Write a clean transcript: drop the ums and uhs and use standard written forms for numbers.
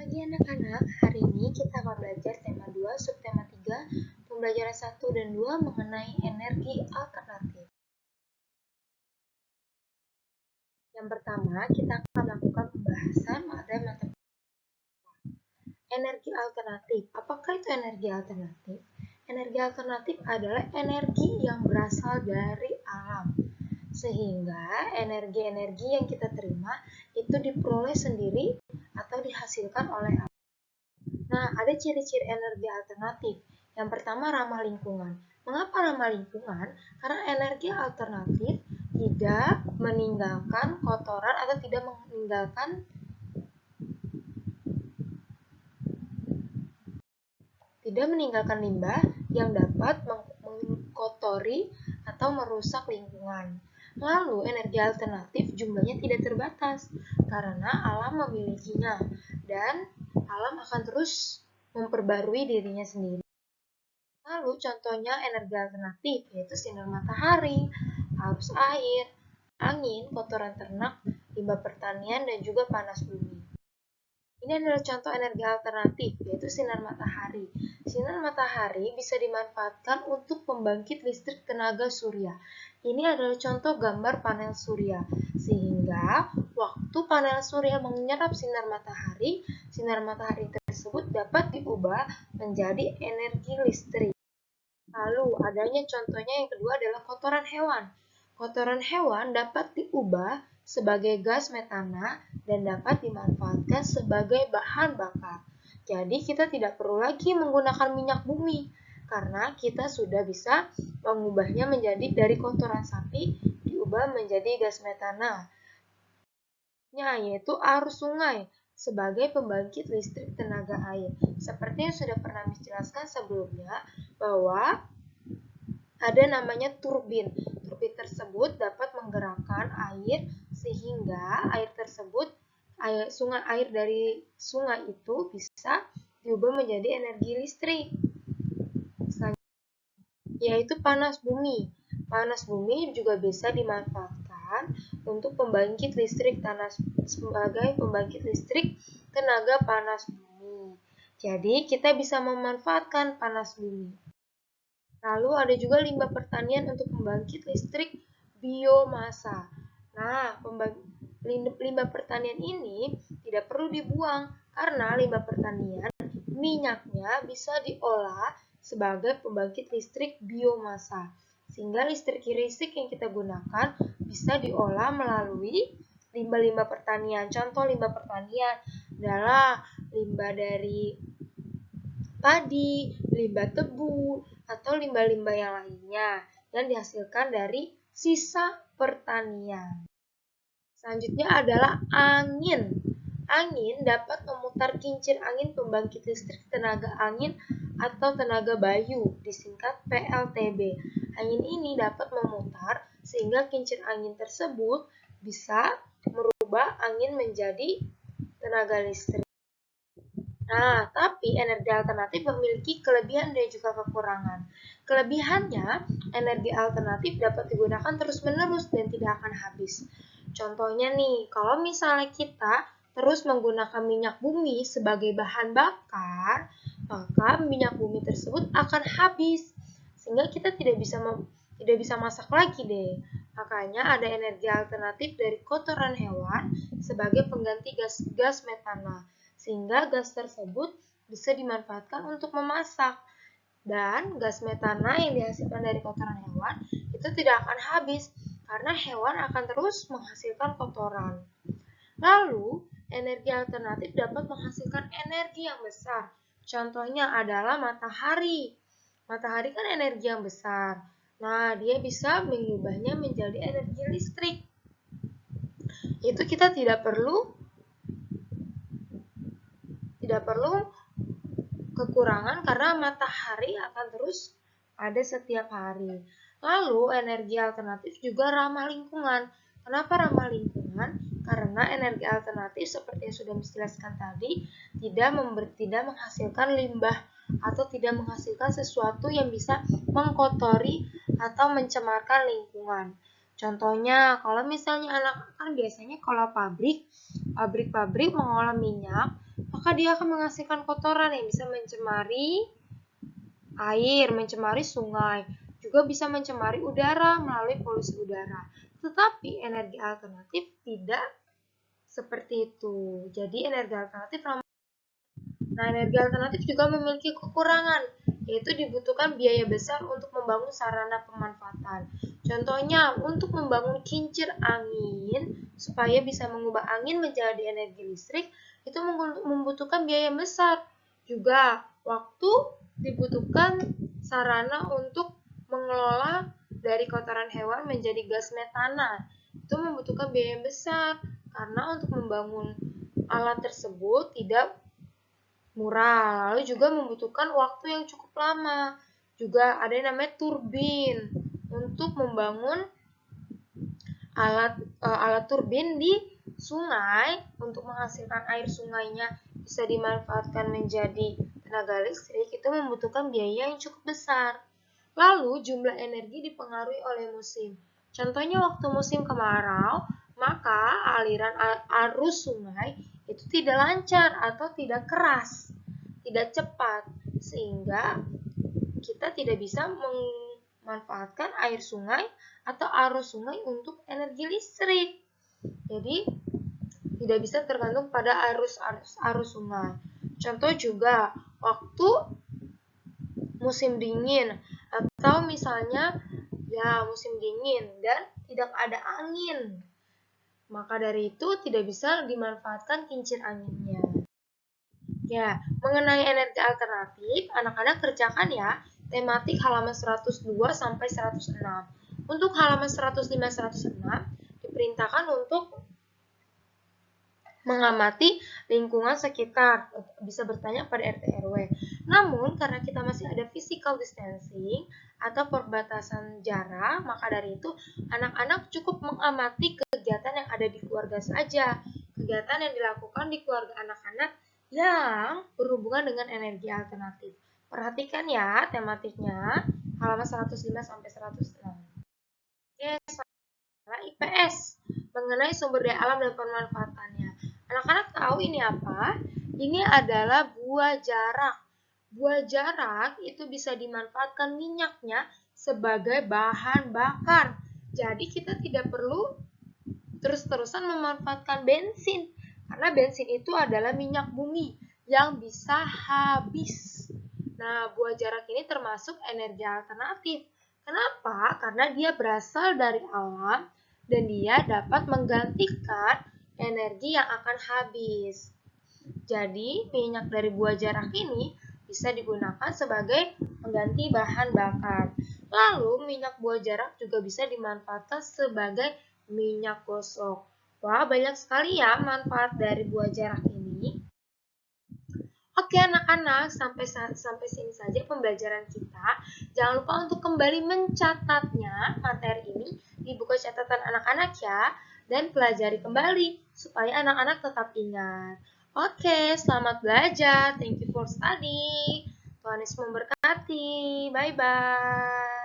pagi anak-anak, hari ini kita akan belajar tema 2, subtema 3, pembelajaran 1 dan 2 mengenai energi alternatif. Yang pertama, kita akan melakukan pembahasan pada mata energi alternatif. Apakah itu energi alternatif? Energi alternatif adalah energi yang berasal dari alam. Sehingga energi-energi yang kita terima itu diperoleh sendiri atau dihasilkan oleh alam. Nah, ada ciri-ciri energi alternatif. Yang pertama, ramah lingkungan. Mengapa ramah lingkungan? Karena energi alternatif tidak meninggalkan kotoran atau tidak meninggalkan limbah yang dapat mengkotori atau merusak lingkungan. Lalu, energi alternatif jumlahnya tidak terbatas karena alam memilikinya dan alam akan terus memperbarui dirinya sendiri. Lalu contohnya energi alternatif yaitu sinar matahari, arus air, angin, kotoran ternak, limbah pertanian, dan juga panas bumi. Ini adalah contoh energi alternatif yaitu sinar matahari. Sinar matahari bisa dimanfaatkan untuk pembangkit listrik tenaga surya. Ini adalah contoh gambar panel surya. Sehingga waktu panel surya menyerap sinar matahari tersebut dapat diubah menjadi energi listrik. Lalu adanya contohnya yang kedua adalah kotoran hewan. Kotoran hewan dapat diubah sebagai gas metana dan dapat dimanfaatkan sebagai bahan bakar. Jadi kita tidak perlu lagi menggunakan minyak bumi karena kita sudah bisa mengubahnya menjadi dari kotoran sapi diubah menjadi gas metana. Yaitu arus sungai sebagai pembangkit listrik tenaga air. Seperti yang sudah pernah dijelaskan sebelumnya bahwa ada namanya turbin. Turbin tersebut dapat menggerakkan air sehingga air tersebut air dari sungai itu bisa diubah menjadi energi listrik. Yaitu panas bumi. Panas bumi juga bisa dimanfaatkan untuk pembangkit listrik sebagai pembangkit listrik tenaga panas bumi. Jadi kita bisa memanfaatkan panas bumi. Lalu ada juga limbah pertanian untuk pembangkit listrik biomasa. Nah, limbah pertanian ini tidak perlu dibuang karena limbah pertanian minyaknya bisa diolah sebagai pembangkit listrik biomasa. Sehingga listrik yang kita gunakan bisa diolah melalui limbah-limbah pertanian. Contoh limbah pertanian adalah limbah dari padi, limbah tebu, atau limbah-limbah yang lainnya yang dihasilkan dari sisa pertanian. Selanjutnya adalah angin. Angin dapat memutar kincir angin pembangkit listrik tenaga angin atau tenaga bayu, disingkat PLTB. Angin ini dapat memutar sehingga kincir angin tersebut bisa merubah angin menjadi tenaga listrik. Nah, tapi energi alternatif memiliki kelebihan dan juga kekurangan. Kelebihannya, energi alternatif dapat digunakan terus-menerus dan tidak akan habis. Contohnya nih, kalau misalnya kita terus menggunakan minyak bumi sebagai bahan bakar, maka minyak bumi tersebut akan habis. Sehingga kita tidak bisa masak lagi deh. Makanya ada energi alternatif dari kotoran hewan sebagai pengganti gas metana. Sehingga gas tersebut bisa dimanfaatkan untuk memasak. Dan gas metana yang dihasilkan dari kotoran hewan itu tidak akan habis karena hewan akan terus menghasilkan kotoran. Lalu, energi alternatif dapat menghasilkan energi yang besar. Contohnya adalah matahari. Matahari kan energi yang besar. Nah, dia bisa mengubahnya menjadi energi listrik. Itu kita tidak perlu kekurangan karena matahari akan terus ada setiap hari. Lalu energi alternatif juga ramah lingkungan. Kenapa ramah lingkungan? Karena energi alternatif seperti yang sudah dijelaskan tadi tidak menghasilkan limbah atau tidak menghasilkan sesuatu yang bisa mengkotori atau mencemarkan lingkungan. Contohnya, kalau misalnya biasanya kalau pabrik pabrik-pabrik mengolah minyak, maka dia akan menghasilkan kotoran yang bisa mencemari air, mencemari sungai, juga bisa mencemari udara melalui polusi udara. Tetapi energi alternatif tidak seperti itu. Jadi energi alternatif ramah. Nah, energi alternatif juga memiliki kekurangan, yaitu dibutuhkan biaya besar untuk membangun sarana pemanfaatan. Contohnya, untuk membangun kincir angin supaya bisa mengubah angin menjadi energi listrik, itu membutuhkan biaya besar. Juga, waktu dibutuhkan sarana untuk mengelola dari kotoran hewan menjadi gas metana. Itu membutuhkan biaya besar, karena untuk membangun alat tersebut tidak murah, lalu juga membutuhkan waktu yang cukup lama. Juga ada yang namanya turbin untuk membangun alat turbin di sungai untuk menghasilkan air sungainya bisa dimanfaatkan menjadi tenaga listrik, itu membutuhkan biaya yang cukup besar. Lalu jumlah energi dipengaruhi oleh musim. Contohnya waktu musim kemarau, maka aliran arus sungai itu tidak lancar atau tidak keras, tidak cepat, sehingga kita tidak bisa memanfaatkan air sungai atau arus sungai untuk energi listrik. Jadi tidak bisa tergantung pada arus sungai. Contoh juga waktu musim dingin atau misalnya musim dingin dan tidak ada angin, maka dari itu tidak bisa dimanfaatkan kincir anginnya. Ya, mengenai energi alternatif, anak-anak kerjakan ya tematik halaman 102 sampai 106. Untuk halaman 105-106 diperintahkan untuk mengamati lingkungan sekitar, bisa bertanya pada RT RW. Namun, karena kita masih ada physical distancing atau perbatasan jarak, maka dari itu anak-anak cukup mengamati kegiatan yang ada di keluarga saja. Kegiatan yang dilakukan di keluarga anak-anak yang berhubungan dengan energi alternatif. Perhatikan ya tematiknya, halaman 105 sampai 106. Oke, IPS mengenai sumber daya alam dan pemanfaatannya. Anak-anak tahu ini apa? Ini adalah buah jarak. Buah jarak itu bisa dimanfaatkan minyaknya sebagai bahan bakar. Jadi kita tidak perlu terus-terusan memanfaatkan bensin, karena bensin itu adalah minyak bumi yang bisa habis. Nah, buah jarak ini termasuk energi alternatif. Kenapa? Karena dia berasal dari alam dan dia dapat menggantikan energi yang akan habis. Jadi, minyak dari buah jarak ini bisa digunakan sebagai pengganti bahan bakar. Lalu, minyak buah jarak juga bisa dimanfaatkan sebagai minyak gosok. Wah, banyak sekali ya manfaat dari buah jarak ini. Oke anak-anak, sampai sini saja pembelajaran kita. Jangan lupa untuk kembali mencatatnya materi ini di buku catatan anak-anak ya, dan pelajari kembali supaya anak-anak tetap ingat. Oke, selamat belajar. Thank you for studying. Tuhan Yesus memberkati. Bye-bye.